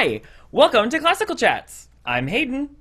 Hi, welcome to Classical Chats. I'm Hayden,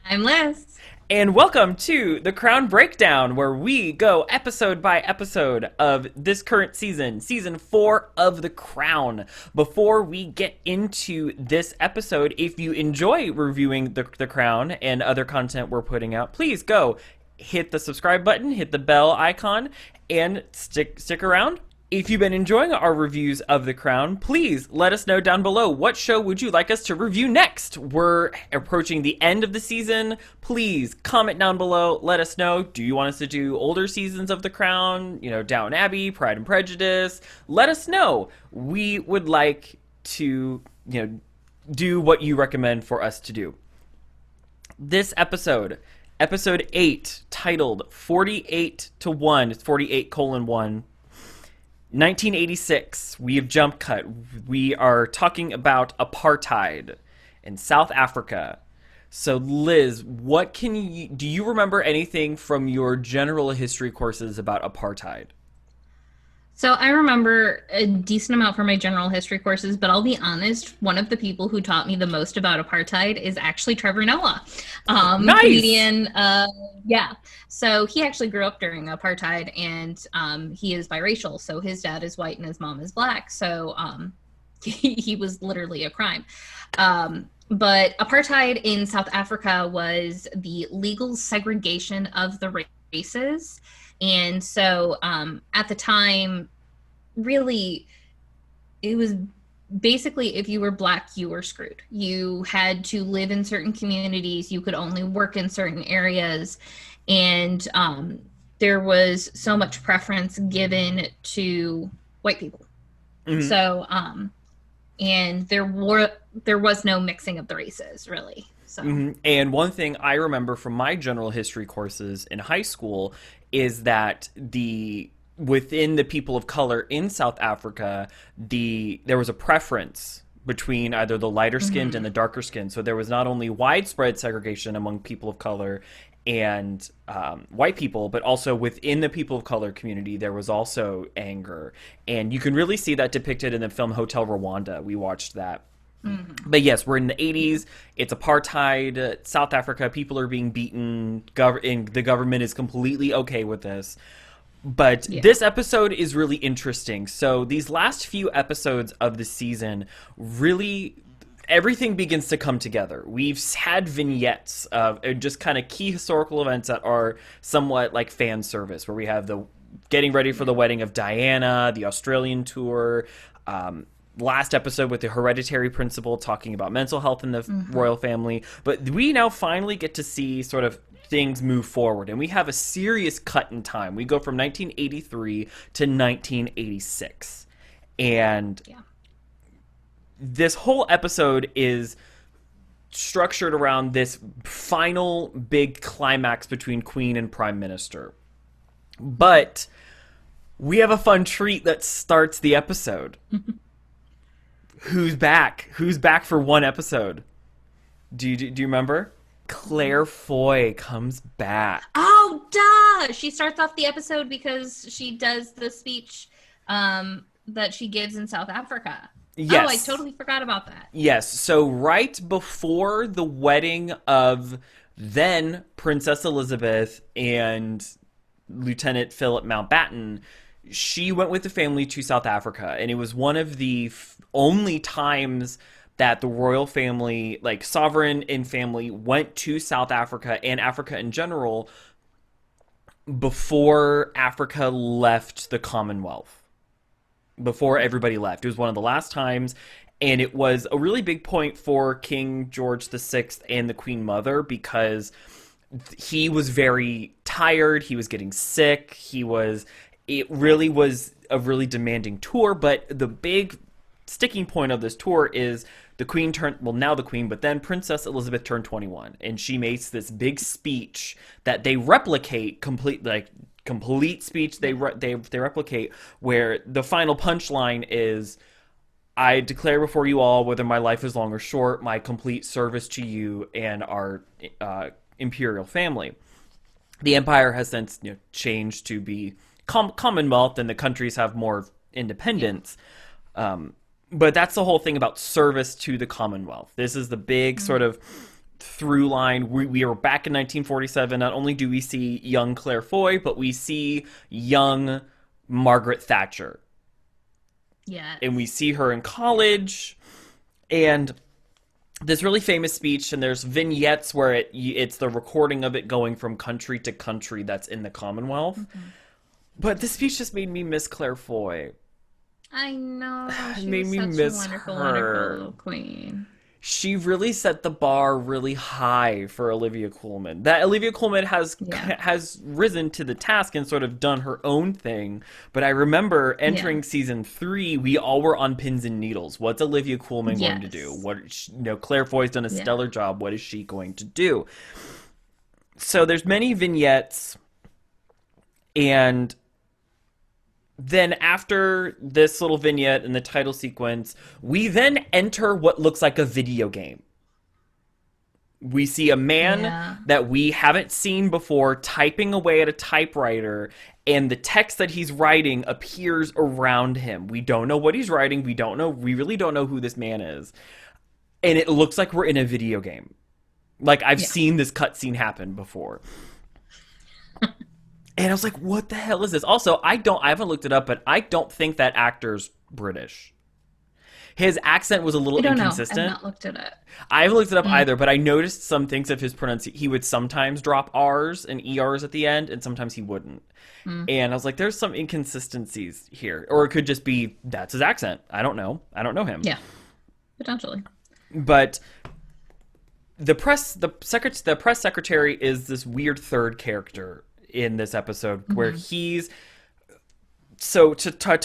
I'm Liz. and welcome to the Crown Breakdown, where we go episode by episode of this current season, season 4 of The Crown. Before we get into this episode, if you enjoy reviewing the Crown and other content we're putting out, please go hit the subscribe button, hit the bell icon, and stick around. If you've been enjoying our reviews of The Crown, please let us know down below what show would you like us to review next. We're approaching the end of the season. Please comment down below. Let us know. Do you want us to do older seasons of The Crown? You know, Downton Abbey, Pride and Prejudice. Let us know. We would like to, do what you recommend for us to do. This episode 8, titled 48 to 1, it's 48:1. 1986, we have jump cut. We are talking about apartheid in South Africa. So, Liz, do you remember anything from your general history courses about apartheid? So I remember a decent amount from my general history courses, but I'll be honest, one of the people who taught me the most about apartheid is actually Trevor Noah, Nice! comedian. Yeah. So he actually grew up during apartheid, and he is biracial. So his dad is white and his mom is black. So he was literally a crime. But apartheid in South Africa was the legal segregation of the races. And so at the time, really, it was basically if you were black, you were screwed. You had to live in certain communities, you could only work in certain areas. And there was so much preference given to white people. Mm-hmm. So, and there was no mixing of the races, really. So. Mm-hmm. And one thing I remember from my general history courses in high school is that within the people of color in South Africa, there was a preference between either the lighter skinned and the darker skinned. So there was not only widespread segregation among people of color and white people, but also within the people of color community, there was also anger. And you can really see that depicted in the film Hotel Rwanda. We watched that. But yes, we're in the 80s. It's apartheid. South Africa, people are being beaten. And the government is completely okay with this. But Yeah. this episode is really interesting. So these last few episodes of the season, really, everything begins to come together. We've had vignettes of just kind of key historical events that are somewhat like fan service, where we have the getting ready for the wedding of Diana, the Australian tour, last episode with the hereditary principle talking about mental health in the royal family. But we now finally get to see sort of things move forward, and we have a serious cut in time. We go from 1983 to 1986, and this whole episode is structured around this final big climax between Queen and Prime Minister. But we have a fun treat that starts the episode. Who's back? Who's back for one episode? Do you remember? Claire Foy comes back. Oh, duh! She starts off the episode because she does the speech that she gives in South Africa. Yes. Oh, I totally forgot about that. Yes. So right before the wedding of then Princess Elizabeth and Lieutenant Philip Mountbatten, she went with the family to South Africa, and it was one of the only times that the royal family, like sovereign and family, went to South Africa and Africa in general before Africa left the Commonwealth. Before everybody left. It was one of the last times, and it was a really big point for King George VI and the Queen Mother, because he was very tired, he was getting sick, it really was a really demanding tour. But the big sticking point of this tour is the Queen now the Queen, but then Princess Elizabeth turned 21, and she makes this big speech that they replicate complete speech. They replicate, where the final punchline is, "I declare before you all, whether my life is long or short, my complete service to you and our imperial family." The empire has since changed to be Commonwealth, and the countries have more independence. but that's the whole thing about service to the Commonwealth. This is the big sort of through line. We are back in 1947. Not only do we see young Claire Foy, but we see young Margaret Thatcher. Yeah. And we see her in college, and this really famous speech, and there's vignettes where it's the recording of it going from country to country that's in the Commonwealth. But this speech just made me miss Claire Foy. I know. She made was me such miss a wonderful, her. wonderful little queen. She really set the bar really high for Olivia Colman. That Olivia Colman has risen to the task and sort of done her own thing. But I remember entering season 3, we all were on pins and needles. What's Olivia Colman going to do? Claire Foy's done a stellar job. What is she going to do? So there's many vignettes, and then after this little vignette and the title sequence, we then enter what looks like a video game. We see a man that we haven't seen before typing away at a typewriter, and the text that he's writing appears around him. We don't know what he's writing. We really don't know who this man is. And it looks like we're in a video game. Like, I've seen this cutscene happen before. And I was like, what the hell is this? Also, I haven't looked it up, but I don't think that actor's British. His accent was a little inconsistent. I've not looked it up. I haven't looked it up either, but I noticed some things of his pronunciation. He would sometimes drop R's and ER's at the end, and sometimes he wouldn't. And I was like, there's some inconsistencies here. Or it could just be, that's his accent. I don't know. I don't know him. Yeah, potentially. But the press secretary is this weird third character in this episode where he's to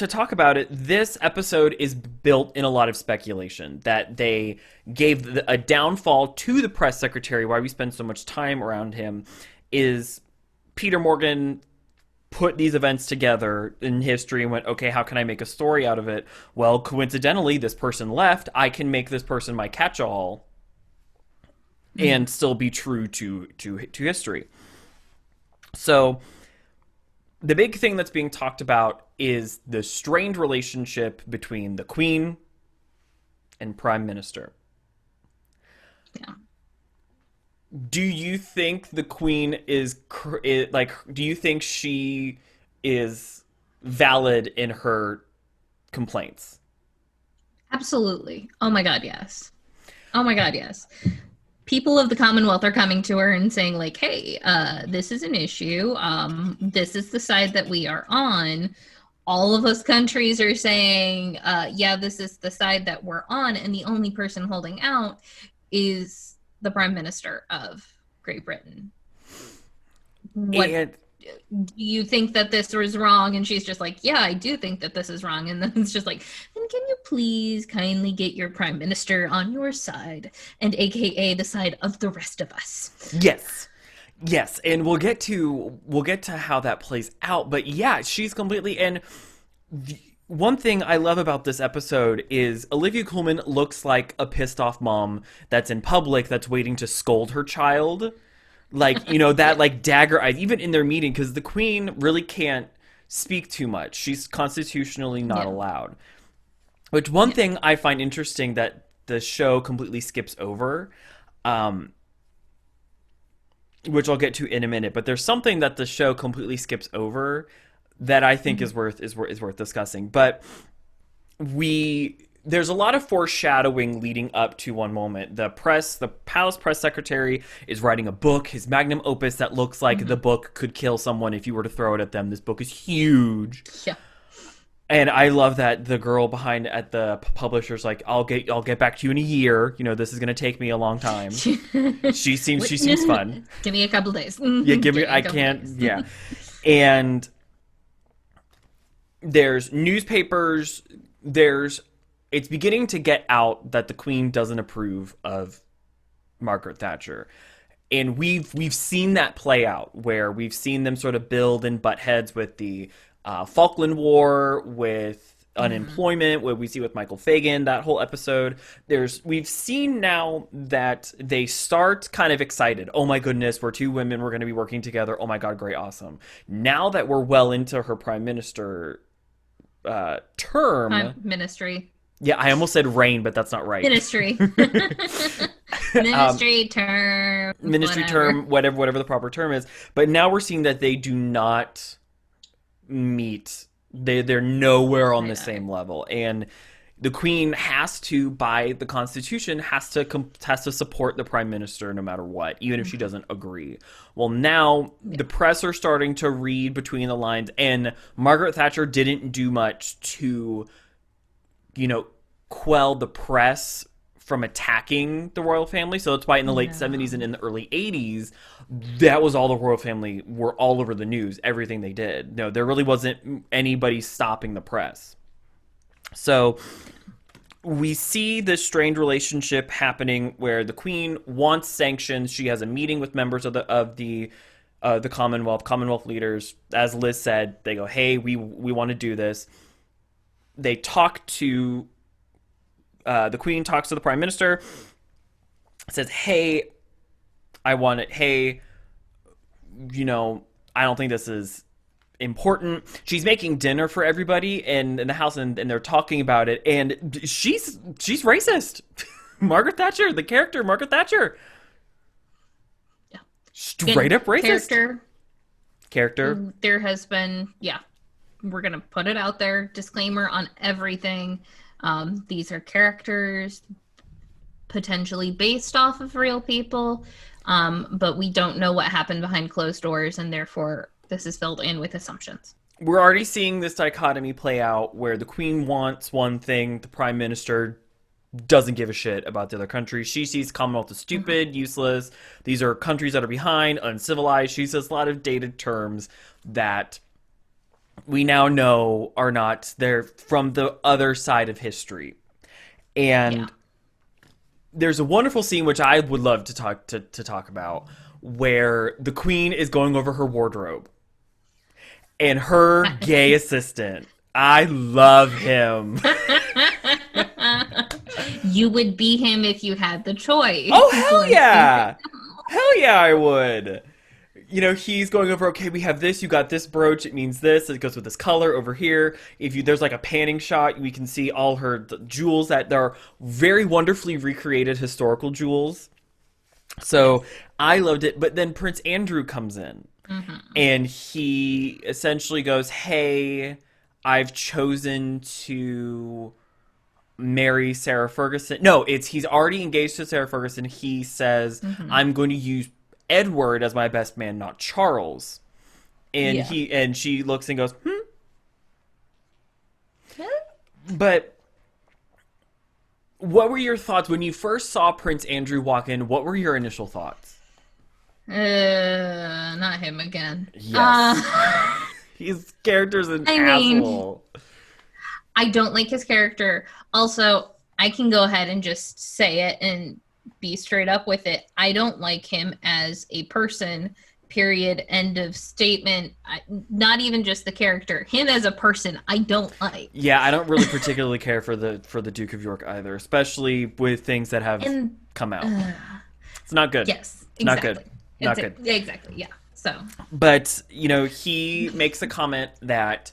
talk about it. This episode is built in a lot of speculation that they gave a downfall to the press secretary. Why we spend so much time around him is Peter Morgan put these events together in history and went, okay, how can I make a story out of it? Well, coincidentally, this person left. I can make this person my catch-all and still be true to history. So the big thing that's being talked about is the strained relationship between the Queen and Prime Minister. Yeah. Do you think the Queen do you think she is valid in her complaints? Absolutely. Oh my God, yes. Oh my God, yes. People of the Commonwealth are coming to her and saying, like, hey, this is an issue. This is the side that we are on. All of us countries are saying, this is the side that we're on. And the only person holding out is the Prime Minister of Great Britain. Do you think that this was wrong? And she's just like, yeah, I do think that this is wrong. And then it's just like, then can you please kindly get your prime minister on your side, and AKA the side of the rest of us? Yes. And we'll get to how that plays out. But yeah, she's completely, and one thing I love about this episode is Olivia Colman looks like a pissed off mom that's in public that's waiting to scold her child. Like, that like dagger eyes, even in their meeting, because the Queen really can't speak too much. She's constitutionally not allowed. Which one thing I find interesting that the show completely skips over, which I'll get to in a minute, but there's something that the show completely skips over that I think is worth discussing. But there's a lot of foreshadowing leading up to one moment. The palace press secretary is writing a book, his magnum opus that looks like the book could kill someone if you were to throw it at them. This book is huge. Yeah. And I love that the girl behind at the publisher's like, I'll get back to you in a year. This is going to take me a long time. She seems fun. Give me a couple days. Yeah, I can't. Days. Yeah. And there's newspapers, it's beginning to get out that the Queen doesn't approve of Margaret Thatcher. And we've seen that play out, where we've seen them sort of build and butt heads with the Falkland War, with unemployment, what we see with Michael Fagan, that whole episode. We've seen now that they start kind of excited. Oh my goodness, we're two women, we're going to be working together. Oh my God, great, awesome. Now that we're well into her prime minister term. Ministry. Yeah, I almost said reign, but that's not right. Ministry. Ministry term. Ministry whatever. term, whatever the proper term is. But now we're seeing that they do not meet. They're nowhere on the same level, and the Queen has to, by the Constitution, has to support the Prime Minister no matter what, even if she doesn't agree. Well, now the press are starting to read between the lines, and Margaret Thatcher didn't do much to, quell the press from attacking the royal family. So that's why in the late 70s and in the early 80s, that was all the royal family were all over the news, everything they did. No, there really wasn't anybody stopping the press. So we see this strained relationship happening where the Queen wants sanctions. She has a meeting with members of the Commonwealth leaders. As Liz said, they go, "Hey, we want to do this." They talk to the Queen talks to the Prime Minister, says, "Hey, I want it. Hey, I don't think this is important." She's making dinner for everybody in the house, and they're talking about it, and she's racist. Margaret Thatcher, the character Margaret Thatcher, straight up racist. Character. There has been, we're gonna put it out there. Disclaimer on everything. These are characters potentially based off of real people, but we don't know what happened behind closed doors, and therefore this is filled in with assumptions. We're already seeing this dichotomy play out where the Queen wants one thing, the Prime Minister doesn't give a shit about the other country. She sees Commonwealth as stupid, useless. These are countries that are behind, uncivilized. She says a lot of dated terms that we now know are not there from the other side of history. And there's a wonderful scene which I would love to talk about, where the Queen is going over her wardrobe. And her gay assistant, I love him. You would be him if you had the choice. Oh, hell yeah. Hell yeah, I would. He's going over, okay, we have this, you got this brooch, it means this, it goes with this color over here. There's like a panning shot, we can see all her jewels that they're very wonderfully recreated historical jewels. So I loved it. But then Prince Andrew comes in, and he essentially goes, "Hey, I've chosen to marry Sarah Ferguson." No, he's already engaged to Sarah Ferguson. He says, "I'm going to use Edward as my best man, not Charles." And she looks and goes, But what were your thoughts when you first saw Prince Andrew walk in? What were your initial thoughts? Not him again. Yes. His character's an asshole. I don't like his character. Also, I can go ahead and just say it and be straight up with it. I don't like him as a person, period, end of statement. Not even just the character. Him as a person, I don't like. Yeah, I don't really particularly care for the Duke of York either, especially with things that have come out. It's not good. Yes, exactly. Not good. Not good. Exactly, yeah. So. But, he makes a comment that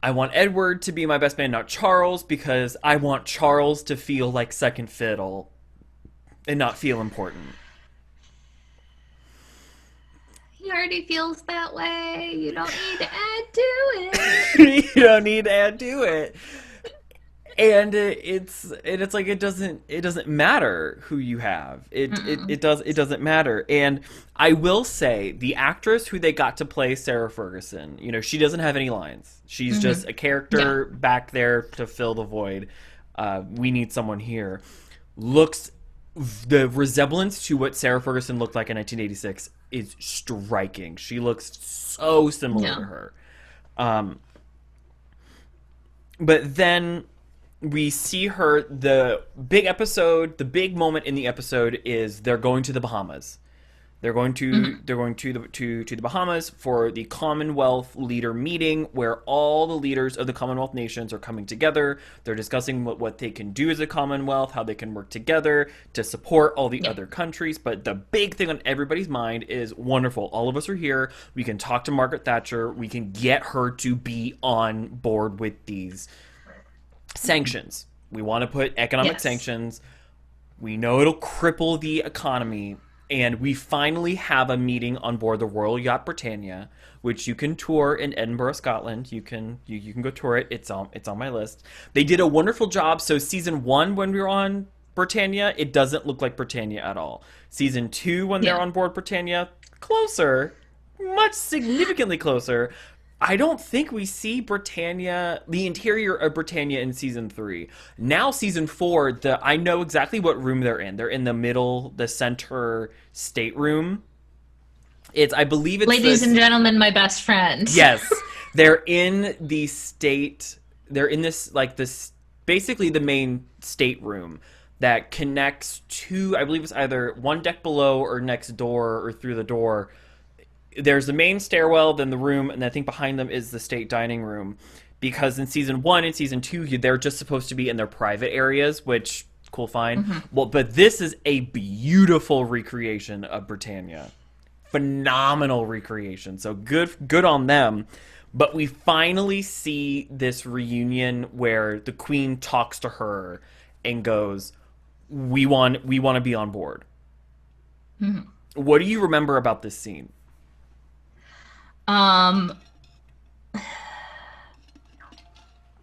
I want Edward to be my best man, not Charles, because I want Charles to feel like second fiddle and not feel important. He already feels that way. You don't need to add to it. You don't need to add to it. And it's like it doesn't matter who you have. It doesn't matter. And I will say the actress who they got to play Sarah Ferguson, she doesn't have any lines. She's just a character back there to fill the void. We need someone here. The resemblance to what Sarah Ferguson looked like in 1986 is striking. She looks so similar to her. But then we see her, the big moment in the episode is they're going to the Bahamas. They're going to the Bahamas for the Commonwealth leader meeting, where all the leaders of the Commonwealth nations are coming together. They're discussing what they can do as a Commonwealth, how they can work together to support all the other countries. But the big thing on everybody's mind is, wonderful, all of us are here. We can talk to Margaret Thatcher. We can get her to be on board with these sanctions. We want to put economic Yes. sanctions. We know it'll cripple the economy. And we finally have a meeting on board the Royal Yacht Britannia, which you can tour in Edinburgh, Scotland. You can go tour it. It's on my list. They did a wonderful job. So season 1, when we were on Britannia, it doesn't look like Britannia at all. Season 2, when they're Yeah. on board Britannia, closer, much significantly closer. I don't think we see Britannia, the interior of Britannia in season 3. Now season 4, I know exactly what room they're in. They're in the middle, the center stateroom. I believe it's Ladies this. and gentlemen, my best friend. Yes, they're in the state. They're in this like this basically the main stateroom that connects to, I believe it's either one deck below or next door or through the door. There's the main stairwell, then the room, and I think behind them is the state dining room. Because in season 1 and season 2, they're just supposed to be in their private areas, which cool, fine. Well, but this is a beautiful recreation of Britannia, phenomenal recreation. So good on them. But we finally see this reunion where the Queen talks to her and goes, "We want to be on board." What do you remember about this scene? Um,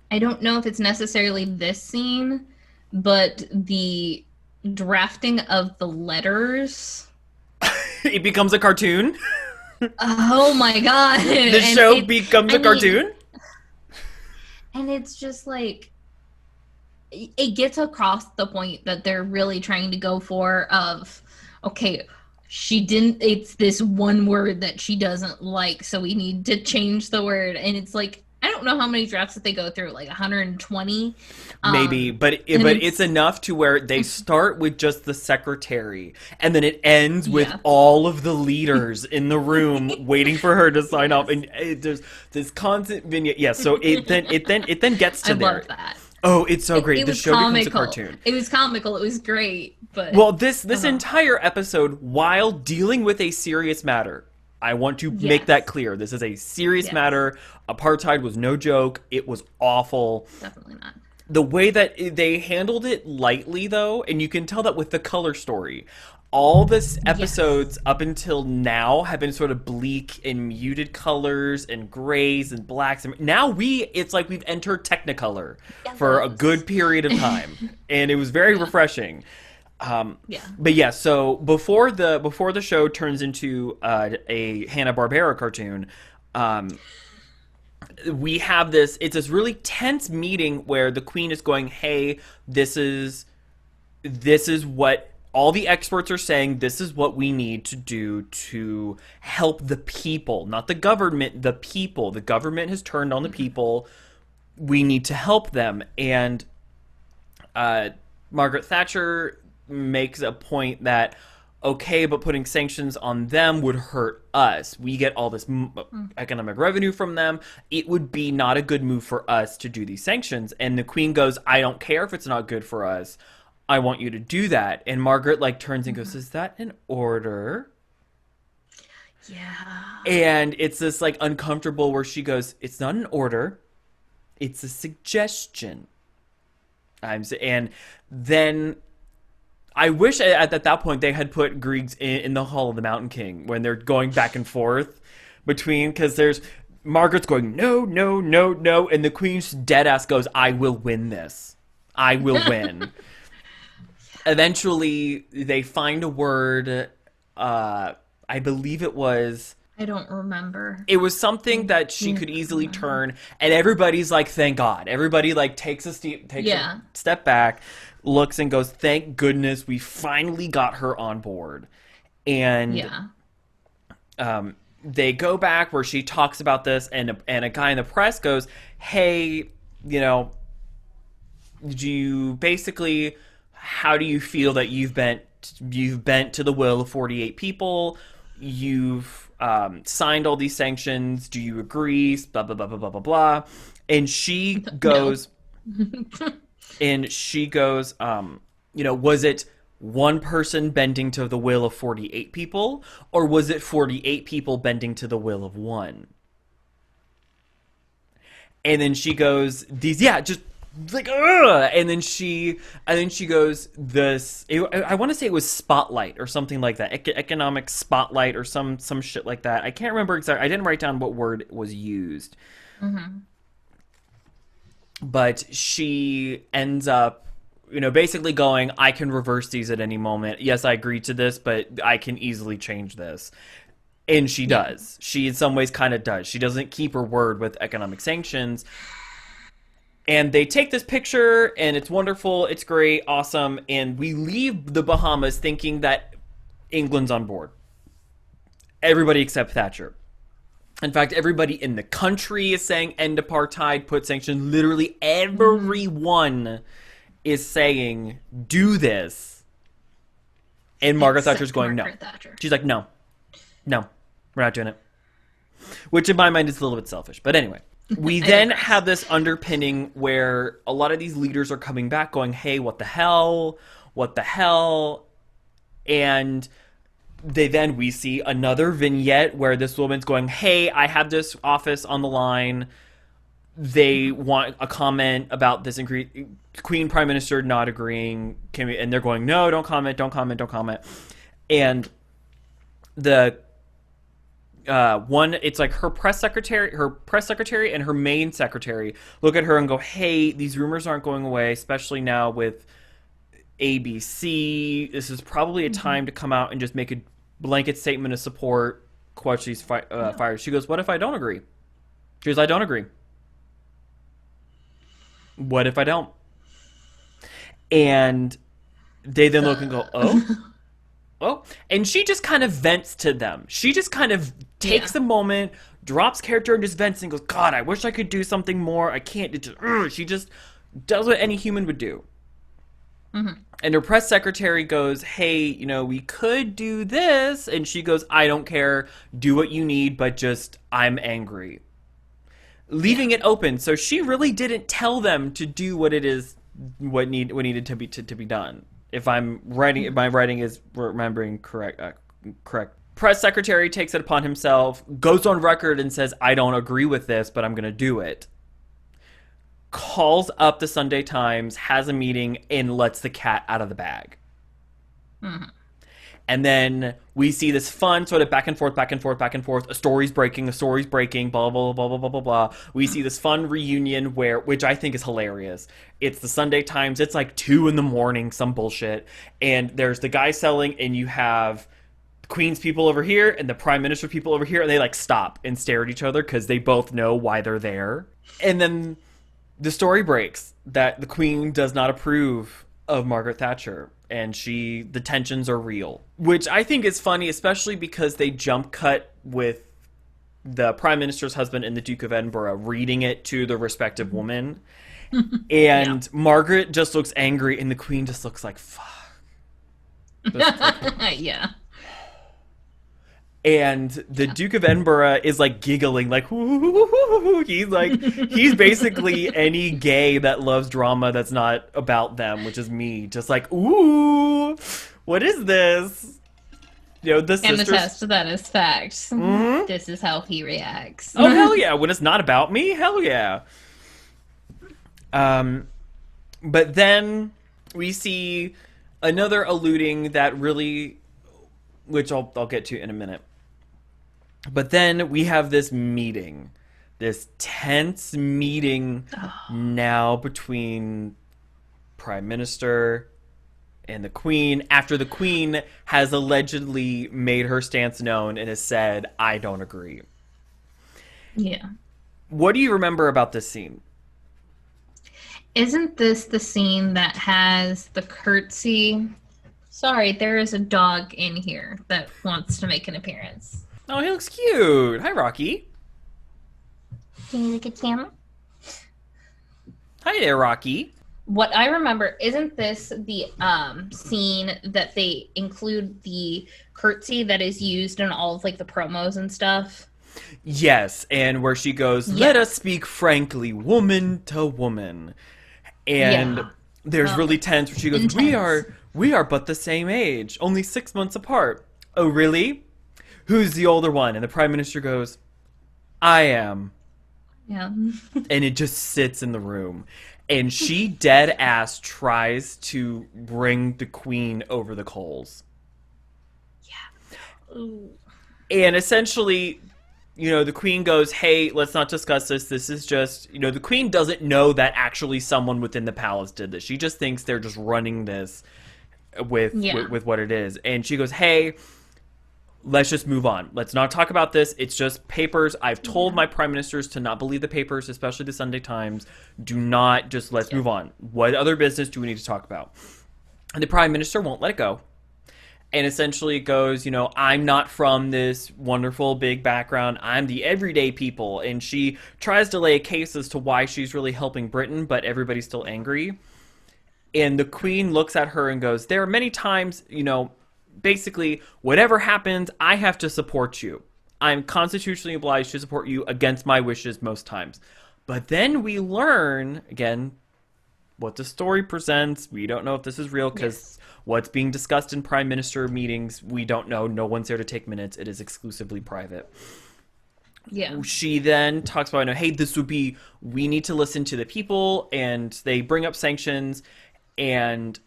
I don't know if it's necessarily this scene, but the drafting of the letters. It becomes a cartoon. Oh my god! The show becomes a cartoon. And it's just like it gets across the point that they're really trying to go for of, okay, it's this one word that she doesn't like, so we need to change the word. And it's like, I don't know how many drafts that they go through, like 120 maybe, but it's enough to where they start with just the secretary and then it ends with all of the leaders in the room waiting for her to sign off, and there's this constant vignette. So it then gets to I there. love that. Oh, it's so great. The show becomes a comical. cartoon. It was comical. It was great. But well, this entire episode, while dealing with a serious matter, I want to make that clear. This is a serious matter. Apartheid was no joke. It was awful. Definitely not. The way that they handled it lightly, though, and you can tell that with the color story. All this episodes up until now have been sort of bleak and muted colors and grays and blacks. And now it's like we've entered Technicolor for a good period of time, and it was very refreshing. But yeah, so before the show turns into a Hanna-Barbera cartoon, we have it's this really tense meeting where the Queen is going, "Hey, this is what all the experts are saying. This is what we need to do to help the people, not the government, the people. The government has turned on the people. We need to help them." And Margaret Thatcher makes a point that, okay, but putting sanctions on them would hurt us. We get all this economic revenue from them. It would be not a good move for us to do these sanctions. And the Queen goes, "I don't care if it's not good for us. I want you to do that." And Margaret turns and goes, "Is that an order?" Yeah. And it's this uncomfortable where she goes, "It's not an order. It's a suggestion." And then I wish at that point they had put Griegs in the Hall of the Mountain King when they're going back and forth between, because there's Margaret's going, "No, no, no, no," and the Queen's dead ass goes, "I will win this. I will win." Eventually, they find a word. I believe it was. I don't remember. It was something that she could easily turn, and everybody's like, "Thank God!" Everybody takes a step back, looks and goes, "Thank goodness we finally got her on board." And they go back where she talks about this, and a guy in the press goes, "Hey, how do you feel that you've bent to the will of 48 people? You've signed all these sanctions. Do you agree?" Blah blah blah blah blah blah blah. And she goes, was it one person bending to the will of 48 people, or was it 48 people bending to the will of one? And then she goes, just like, ugh! And then she goes, I want to say it was spotlight or something like that, economic spotlight or some shit like that. I can't remember exactly. I didn't write down what word was used, but she ends up, basically going, I can reverse these at any moment. Yes, I agree to this, but I can easily change this. And she does. She, in some ways, kind of does. She doesn't keep her word with economic sanctions. And they take this picture, and it's wonderful, it's great, awesome, and we leave the Bahamas thinking that England's on board. Everybody except Thatcher. In fact, everybody in the country is saying end apartheid, put sanctions. Literally everyone is saying do this. And Margaret Thatcher's going, no. She's like, no, we're not doing it. Which in my mind is a little bit selfish. But anyway. We then have this underpinning where a lot of these leaders are coming back going, hey, what the hell? What the hell? And we see another vignette where this woman's going, hey, I have this office on the line. They want a comment about this Queen Prime Minister not agreeing. And they're going, no, don't comment. And the it's like her press secretary and her main secretary look at her and go, hey, these rumors aren't going away, especially now with ABC. This is probably a time to come out and just make a blanket statement of support, quash these fires. She goes, what if I don't agree? She goes, I don't agree. What if I don't? And they then look and go, oh, and she just kind of vents to them. She just kind of takes a moment, drops character and just vents and goes, God, I wish I could do something more. I can't. She just does what any human would do. And her press secretary goes, hey, we could do this. And she goes, I don't care. Do what you need, but just, I'm angry. Leaving it open. So she really didn't tell them to do what it is, what needed to be done. If my writing is remembering correct. Press secretary takes it upon himself, goes on record and says, I don't agree with this, but I'm going to do it. Calls up the Sunday Times, has a meeting, and lets the cat out of the bag. And then we see this fun sort of back and forth. A story's breaking, blah, blah, blah, blah, blah, blah, blah. We see this fun reunion which I think is hilarious. It's the Sunday Times. It's like 2 a.m, some bullshit. And there's the guy selling, and you have the Queen's people over here and the Prime Minister people over here. And they like stop and stare at each other because they both know why they're there. And then the story breaks that the Queen does not approve of Margaret Thatcher. And the tensions are real, which I think is funny, especially because they jump cut with the Prime Minister's husband and the Duke of Edinburgh reading it to the respective woman. And Margaret just looks angry and the Queen just looks like, fuck. Yeah. And the Duke of Edinburgh is like giggling, like, he's basically any gay that loves drama that's not about them, which is me. Just like, ooh, what is this? The sisters. And attest that is fact. This is how he reacts. Oh, hell yeah. When it's not about me, hell yeah. But then we see another alluding that really, which I'll get to in a minute. But then we have this meeting, this tense meeting now between Prime Minister and the Queen, after the Queen has allegedly made her stance known and has said, I don't agree. Yeah. What do you remember about this scene? Isn't this the scene that has the curtsy? Sorry, there is a dog in here that wants to make an appearance. Oh, he looks cute. Hi, Rocky. Can you look at camera? Hi there, Rocky. What I remember, isn't this the scene that they include the curtsy that is used in all of like the promos and stuff? Yes, and where she goes, let us speak frankly, woman to woman. And there's really tense where she goes, intense. We are but the same age, only 6 months apart. Oh, really? Who's the older one? And the Prime Minister goes, I am. Yeah. and it just sits in the room. And she dead ass tries to bring the queen over the coals. Yeah. Ooh. And essentially, the queen goes, hey, let's not discuss this. This is just, the queen doesn't know that actually someone within the palace did this. She just thinks they're just running this Yeah. with what it is. And she goes, hey, let's just move on. Let's not talk about this. It's just papers. I've told Yeah. my prime ministers to not believe the papers, especially the Sunday Times. Do not, just let's Yeah. move on. What other business do we need to talk about? And the prime minister won't let it go. And essentially it goes, I'm not from this wonderful big background. I'm the everyday people. And she tries to lay a case as to why she's really helping Britain, but everybody's still angry. And the queen looks at her and goes, there are many times, basically, whatever happens, I have to support you. I'm constitutionally obliged to support you against my wishes most times. But then we learn, again, what the story presents. We don't know if this is real because Yes. what's being discussed in prime minister meetings, we don't know. No one's there to take minutes. It is exclusively private. Yeah. She then talks about, hey, we need to listen to the people, and they bring up sanctions, and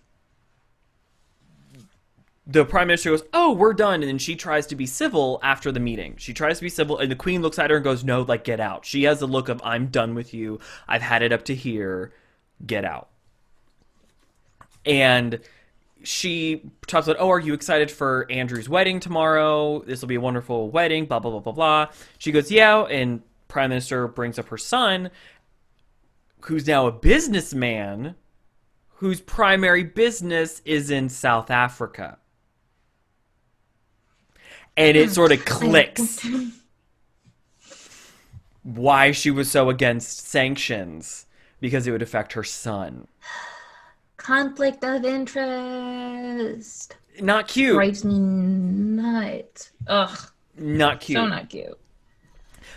the prime minister goes, oh, we're done. And then she tries to be civil after the meeting. She tries to be civil, and the queen looks at her and goes, no, like, get out. She has the look of, I'm done with you. I've had it up to here. Get out. And she talks about, oh, are you excited for Andrew's wedding tomorrow? This will be a wonderful wedding, blah, blah, blah, blah, blah. She goes, yeah. And prime minister brings up her son, who's now a businessman, whose primary business is in South Africa. And it sort of clicks why she was so against sanctions, because it would affect her son. Conflict of interest. Not cute. Drives me nuts. Ugh. Not cute. So not cute.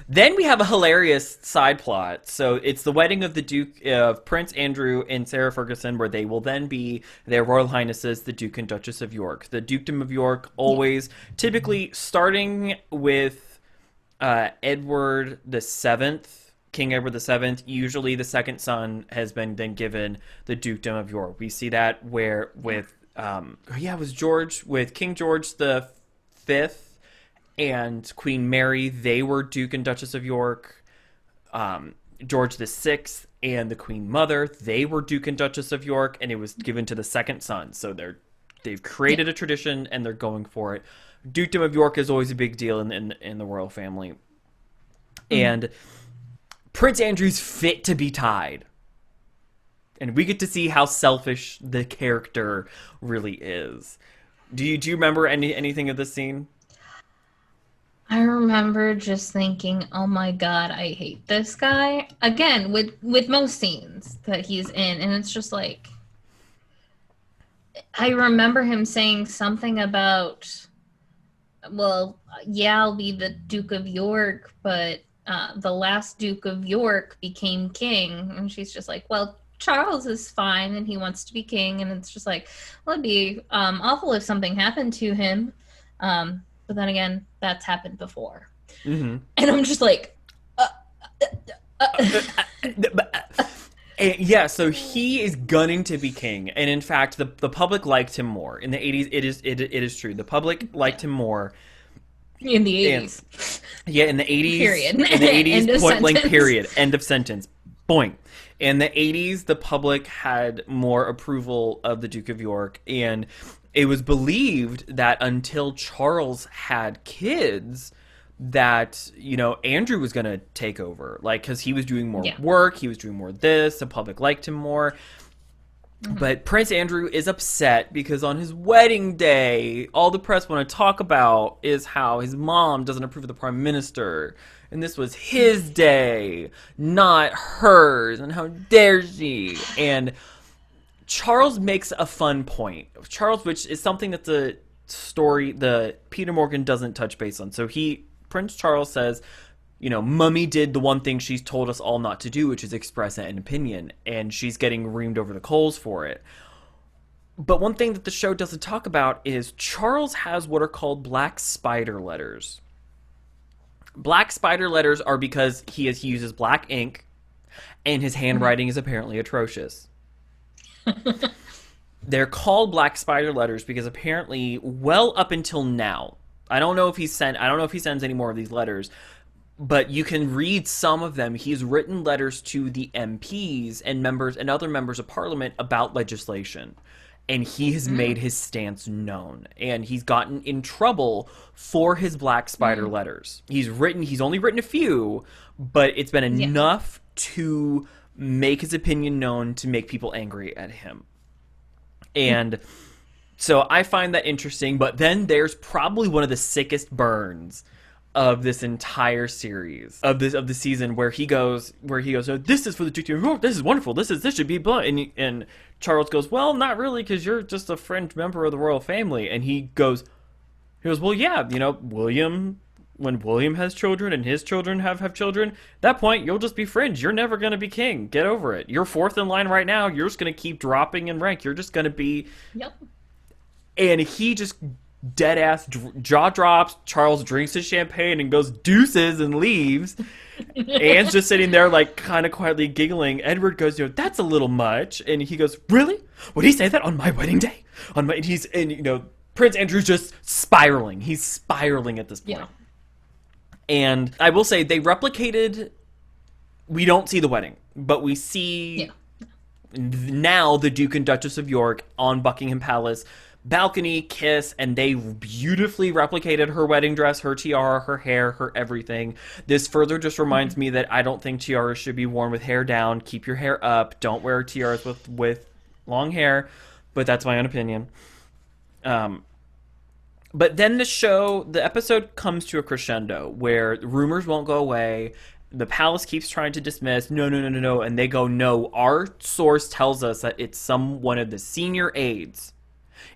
Then we have a hilarious side plot. So it's the wedding of the Duke of Prince Andrew and Sarah Ferguson, where they will then be their Royal Highnesses, the Duke and Duchess of York. The Dukedom of York always, typically starting with Edward the Seventh, King Edward the Seventh. Usually, the second son has been then given the Dukedom of York. We see that where with it was George with King George the Fifth and Queen Mary, they were Duke and Duchess of York. George the Sixth and the Queen Mother, they were Duke and Duchess of York, and it was given to the second son. So they've created a tradition, and they're going for it. Dukedom of York is always a big deal in the royal family. And Prince Andrew's fit to be tied. And we get to see how selfish the character really is. Do you remember anything of this scene? I remember just thinking, oh my god, I hate this guy. Again, with most scenes that he's in, and it's just like, I remember him saying something about, well, yeah, I'll be the Duke of York, but the last Duke of York became king. And she's just like, well, Charles is fine and he wants to be king. And it's just like, well, it'd be awful if something happened to him. But then again, that's happened before. Mm-hmm. And I'm just like, yeah, so he is gunning to be king, and in fact, the public liked him more in the 80s. It is true. The public liked him more in the 80s. Yeah, in the 80s. Period. In the 80s, End of point blank. sentence. Period. End of sentence. Boing. In the 80s, the public had more approval of the Duke of York, and it was believed that until Charles had kids, that Andrew was going to take over, like, because he was doing more work, he was doing more of this, the public liked him more. But Prince Andrew is upset because on his wedding day, all the press want to talk about is how his mom doesn't approve of the prime minister, and this was his day, not hers, and how dare she. And Charles makes a fun point. Charles, which is something that the Peter Morgan doesn't touch base on. So Prince Charles says, Mummy did the one thing she's told us all not to do, which is express an opinion, and she's getting reamed over the coals for it. But one thing that the show doesn't talk about is Charles has what are called black spider letters. Black spider letters are because he uses black ink, and his handwriting is apparently atrocious. They're called black spider letters because apparently, well up until now, I don't know if he sends any more of these letters, but you can read some of them. He's written letters to the MPs and other members of parliament about legislation. And he has made his stance known. And he's gotten in trouble for his black spider letters. He's only written a few, but it's been enough to make his opinion known, to make people angry at him. And so I find that interesting. But then there's probably one of the sickest burns of this entire series of the season, where he goes, oh, this is for the GT. Oh, this is wonderful. This should be blah. And Charles goes, well, not really, because you're just a fringe member of the royal family. And he goes, well, yeah, when William has children and his children have children, at that point you'll just be fringe. You're never going to be king. Get over it. You're fourth in line right now. You're just going to keep dropping in rank. You're just going to be. Yep. And he just dead ass jaw drops. Charles drinks his champagne and goes deuces and leaves. Anne's just sitting there like kind of quietly giggling. Edward goes, that's a little much. And he goes, really? Would he say that on my wedding day? Prince Andrew's just spiraling. He's spiraling at this point. Yeah. And I will say they replicated. We don't see the wedding, but we see now the Duke and Duchess of York on Buckingham Palace balcony kiss, and they beautifully replicated her wedding dress, her tiara, her hair, her everything. This further just reminds me that I don't think tiaras should be worn with hair down. Keep your hair up. Don't wear tiaras with long hair, but that's my own opinion. But then the episode comes to a crescendo where rumors won't go away. The palace keeps trying to dismiss, no, and they go, no, our source tells us that it's one of the senior aides.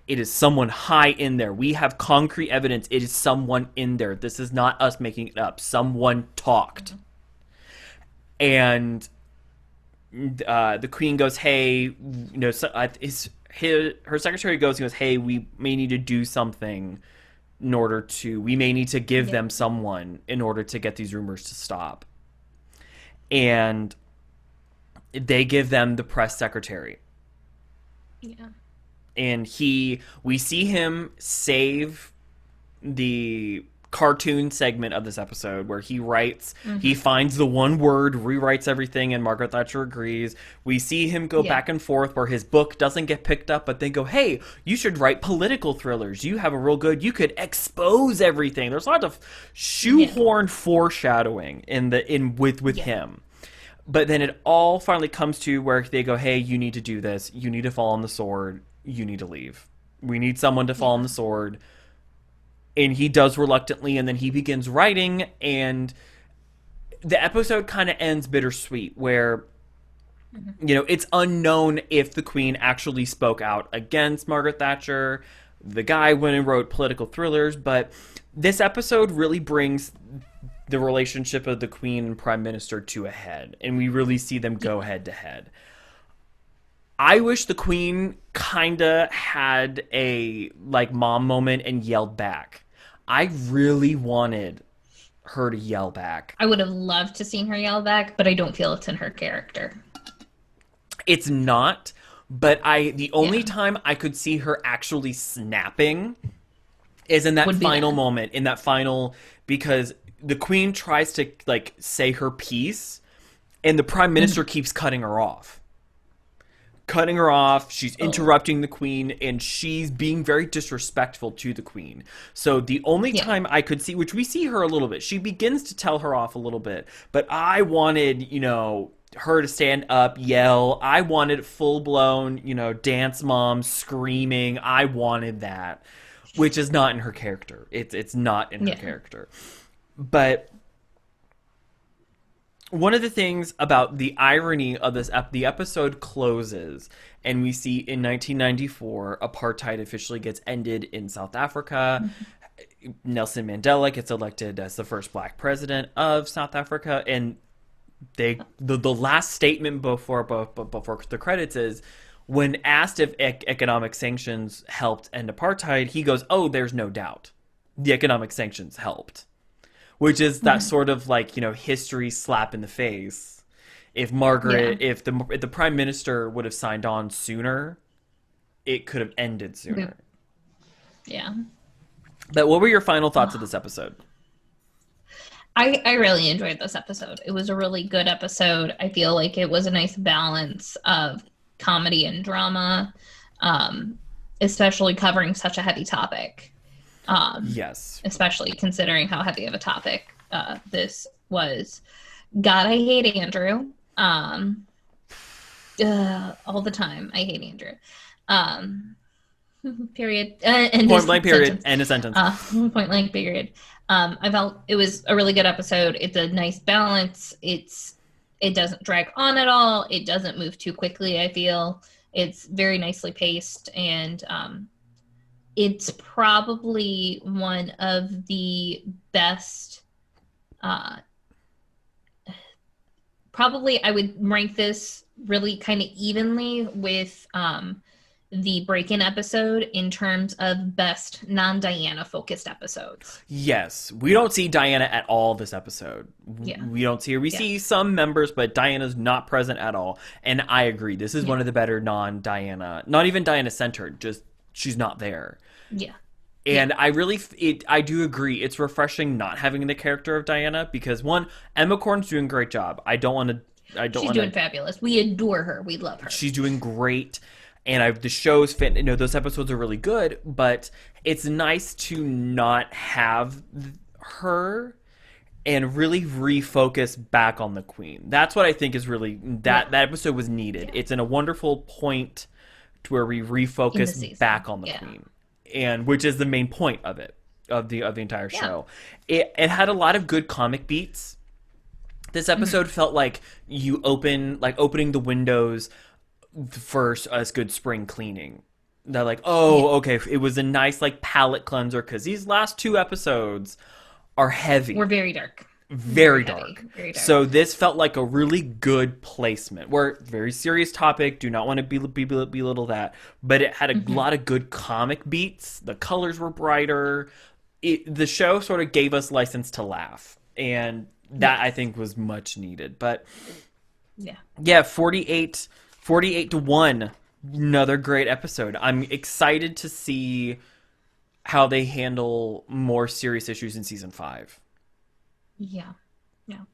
It is someone high in there. We have concrete evidence. It is someone in there. This is not us making it up. Someone talked. And the queen goes, hey, her secretary goes, hey, we may need to do something we may need to give them someone in order to get these rumors to stop. And they give them the press secretary. Yeah. And we see him save the cartoon segment of this episode where he writes, he finds the one word, rewrites everything, and Margaret Thatcher agrees. We see him go back and forth where his book doesn't get picked up, but they go, hey, you should write political thrillers. You have you could expose everything. There's a lot of shoehorn foreshadowing with him. But then it all finally comes to where they go, hey, you need to do this. You need to fall on the sword. You need to leave. We need someone to fall on the sword. And he does reluctantly, and then he begins writing, and the episode kind of ends bittersweet, where, it's unknown if the queen actually spoke out against Margaret Thatcher. The guy went and wrote political thrillers, but this episode really brings the relationship of the queen and prime minister to a head, and we really see them go head to head. I wish the queen kind of had a mom moment and yelled back. I really wanted her to yell back. I would have loved to seen her yell back, but I don't feel it's in her character. It's not, but the only time I could see her actually snapping is in that final moment, because the queen tries to say her piece, and the prime minister keeps cutting her off. She's interrupting the queen, and she's being very disrespectful to the queen. So the only time I could see, which we see her a little bit, she begins to tell her off a little bit, but I wanted, her to stand up, yell. I wanted full-blown, dance mom screaming. I wanted that, which is not in her character. It's not in her character. But one of the things about the irony of the episode closes, and we see in 1994, apartheid officially gets ended in South Africa. Nelson Mandela gets elected as the first black president of South Africa, and the last statement before the credits is, when asked if economic sanctions helped end apartheid, he goes, "Oh, there's no doubt, the economic sanctions helped." which is that sort of like, history slap in the face. If Margaret, if the prime minister would have signed on sooner, it could have ended sooner. Yeah. But what were your final thoughts of this episode? I really enjoyed this episode. It was a really good episode. I feel like it was a nice balance of comedy and drama, especially covering such a heavy topic. Yes. Especially considering how heavy of a topic this was. God, I hate Andrew. All the time. I hate Andrew. Period. Point blank period. End of sentence. Point blank period. I felt it was a really good episode. It's a nice balance. It doesn't drag on at all. It doesn't move too quickly, I feel. It's very nicely paced, and it's probably one of the best. Probably I would rank this really kind of evenly with the break-in episode in terms of best non-Diana focused episodes. Yes. We don't see Diana at all this episode. Yeah. We don't see her. We see some members, but Diana's not present at all. And I agree. This is one of the better non-Diana, not even Diana-centered, just she's not there. Yeah. And I do agree. It's refreshing not having the character of Diana because, one, Emma Corrin's doing a great job. She's doing fabulous. We adore her. We love her. She's doing great. And the show's fit. Those episodes are really good, but it's nice to not have her and really refocus back on the Queen. That's what I think is really that episode was needed. Yeah. It's in a wonderful point to where we refocus back on the Queen, and which is the main point of it, of the entire show. It had a lot of good comic beats. This episode felt like opening the windows for a good spring cleaning. They're like, okay, it was a nice palate cleanser because these last two episodes are heavy. We're very dark. Very dark. Very dark. So this felt like a really good placement. We're very serious topic. Do not want to belittle that, but it had a lot of good comic beats. The colors were brighter. The show sort of gave us license to laugh, and that I think was much needed. But 48-1, another great episode. I'm excited to see how they handle more serious issues in season 5. Yeah,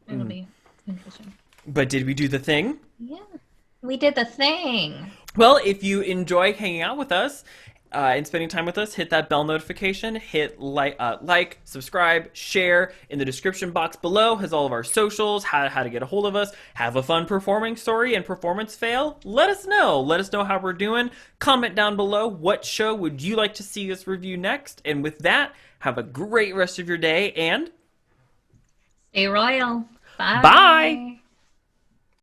it'll be interesting. But did we do the thing? Yeah, we did the thing. Well, if you enjoy hanging out with us and spending time with us, hit that bell notification, hit like, subscribe, share. In the description box below has all of our socials, how to get a hold of us. Have a fun performing story and performance fail? Let us know. Let us know how we're doing. Comment down below what show would you like to see us review next. And with that, have a great rest of your day and stay royal. Bye. Bye.